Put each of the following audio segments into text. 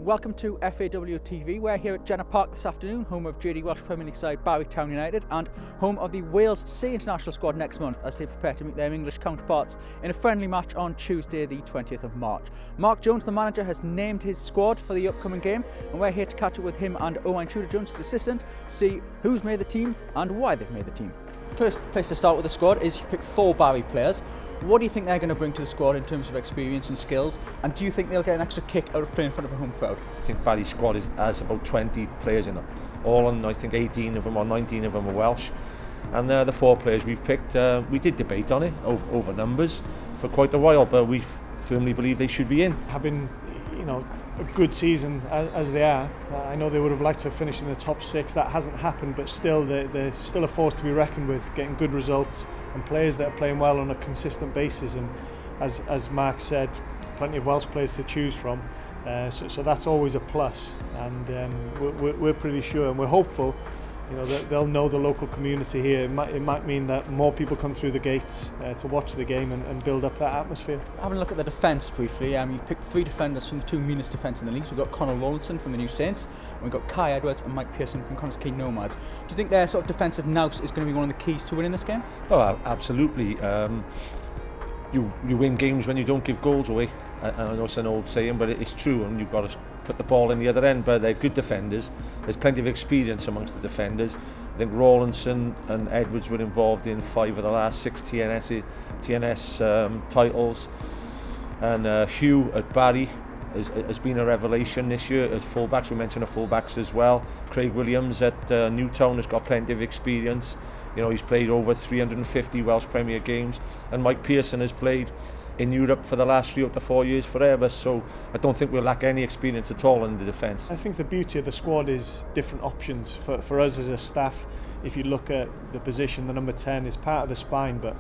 welcome to FAW TV. We're here at Jenner Park this afternoon, home of JD Welsh Premier League side Barry Town United and home of the Wales C international squad next month as they prepare to meet their English counterparts in a friendly match on Tuesday the 20th of March. Mark Jones, the manager, has named his squad for the upcoming game and we're here to catch up with him and Owain Tudur, Jones' assistant, see who's made the team and why they've made the team. First place to start with the squad is you picked 4 Barry players. What do you think they're going to bring to the squad in terms of experience and skills? And do you think they'll get an extra kick out of playing in front of a home crowd? I think Barry's squad has about 20 players in it. All on, I think 18 of them or 19 of them are Welsh. And the 4 players we've picked, we did debate on it over numbers for quite a while, but we firmly believe they should be in. Having, a good season as they are, I know they would have liked to finish in the top 6. That hasn't happened, but still they're still a force to be reckoned with, getting good results and players that are playing well on a consistent basis. And as Mark said, plenty of Welsh players to choose from, so that's always a plus. And we're pretty sure and we're hopeful, that they'll know the local community here. It might mean that more people come through the gates to watch the game and build up that atmosphere. Having a look at the defence briefly, you've picked 3 defenders from the 2 meanest defence in the league. So we've got Conor Rawlinson from the New Saints, and we've got Kai Edwards and Mike Pearson from Connah's Quay Nomads. Do you think their sort of defensive nous is going to be one of the keys to winning this game? Oh, absolutely. You win games when you don't give goals away. I know it's an old saying, but it's true, and you've got to put the ball in the other end. But they're good defenders. There's plenty of experience amongst the defenders. I think Rawlinson and Edwards were involved in 5 of the last 6 TNS titles, and Hugh at Barry has been a revelation this year as fullbacks. We mentioned the fullbacks as well. Craig Williams at Newtown has got plenty of experience. He's played over 350 Welsh Premier games, and Mike Pearson has played in Europe for the last 3 to 4 years for Airbus, so I don't think we'll lack any experience at all in the defence. I think the beauty of the squad is different options for us as a staff. If you look at the position, the number 10 is part of the spine, but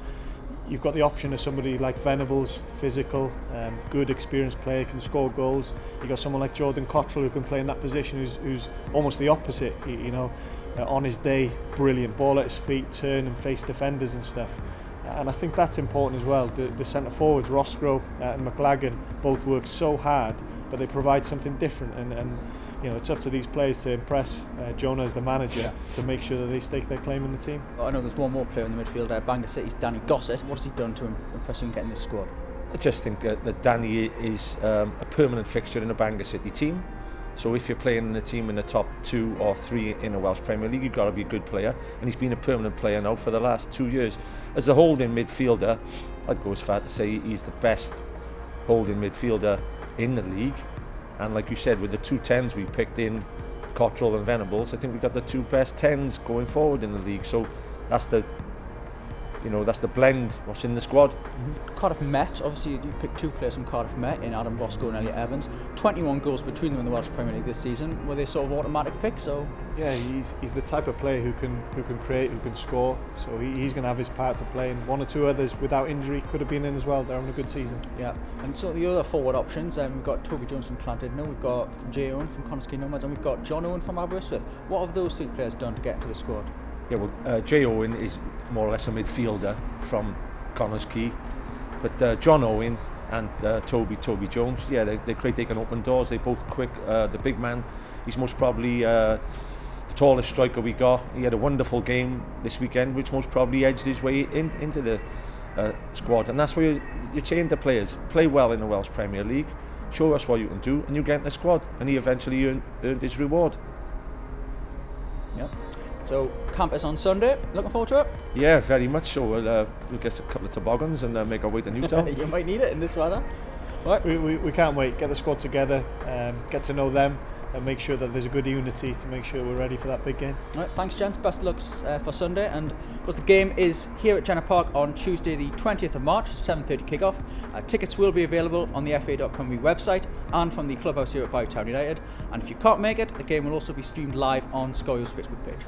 you've got the option of somebody like Venables, physical, good experienced player, can score goals. You've got someone like Jordan Cottrell who can play in that position, who's almost the opposite, on his day, brilliant, ball at his feet, turn and face defenders and stuff. And I think that's important as well. The centre forwards, Roscoe and McLagan, both work so hard, but they provide something different. And it's up to these players to impress Jonah as the manager to make sure that they stake their claim in the team. I know there's one more player in the midfield, Bangor City's Danny Gossett. What has he done to impress you in getting this squad? I just think that Danny is a permanent fixture in a Bangor City team. So if you're playing in a team in the top 2 or 3 in a Welsh Premier League, you've got to be a good player. And he's been a permanent player now for the last 2 years. As a holding midfielder, I'd go as far to say he's the best holding midfielder in the league. And like you said, with the 2 10s we picked in, Cottrell and Venables, I think we've got the 2 best 10s going forward in the league. So that's the blend what's in the squad. Cardiff Met, obviously you picked 2 players from Cardiff Met in Adam Roscoe and Elliot Evans. 21 goals between them in the Welsh Premier League this season. Were they sort of automatic picks? Yeah, he's the type of player who can create, who can score. So he's going to have his part to play, and 1 or 2 others without injury could have been in as well. They're having a good season. Yeah, and so the other forward options, we've got Toby Jones from Llandudno, we've got Jay Owen from Connah's Quay Nomads, and we've got John Owen from Aberystwyth. What have those 3 players done to get into the squad? Yeah, well, Jay Owen is more or less a midfielder from Connah's Quay, but John Owen and Toby Jones, yeah, they're great. They can open doors. They're both quick. The big man, he's most probably the tallest striker we got. He had a wonderful game this weekend, which most probably edged his way into the squad. And that's where you're saying to players, play well in the Welsh Premier League, show us what you can do, and you get in the squad. And he eventually earned his reward. Yep. So camp is on Sunday. Looking forward to it? Yeah, very much so. We'll get a couple of toboggans and make our way to Newtown. You might need it in this weather. Right. We can't wait. Get the squad together, get to know them, and make sure that there's a good unity to make sure we're ready for that big game. Right, thanks, gents. Best of luck for Sunday. And of course, the game is here at Jenner Park on Tuesday, the 20th of March, 7:30 kickoff. Tickets will be available on the FA.com website and from the clubhouse here at Barry Town United. And if you can't make it, the game will also be streamed live on Scoyo's Facebook page.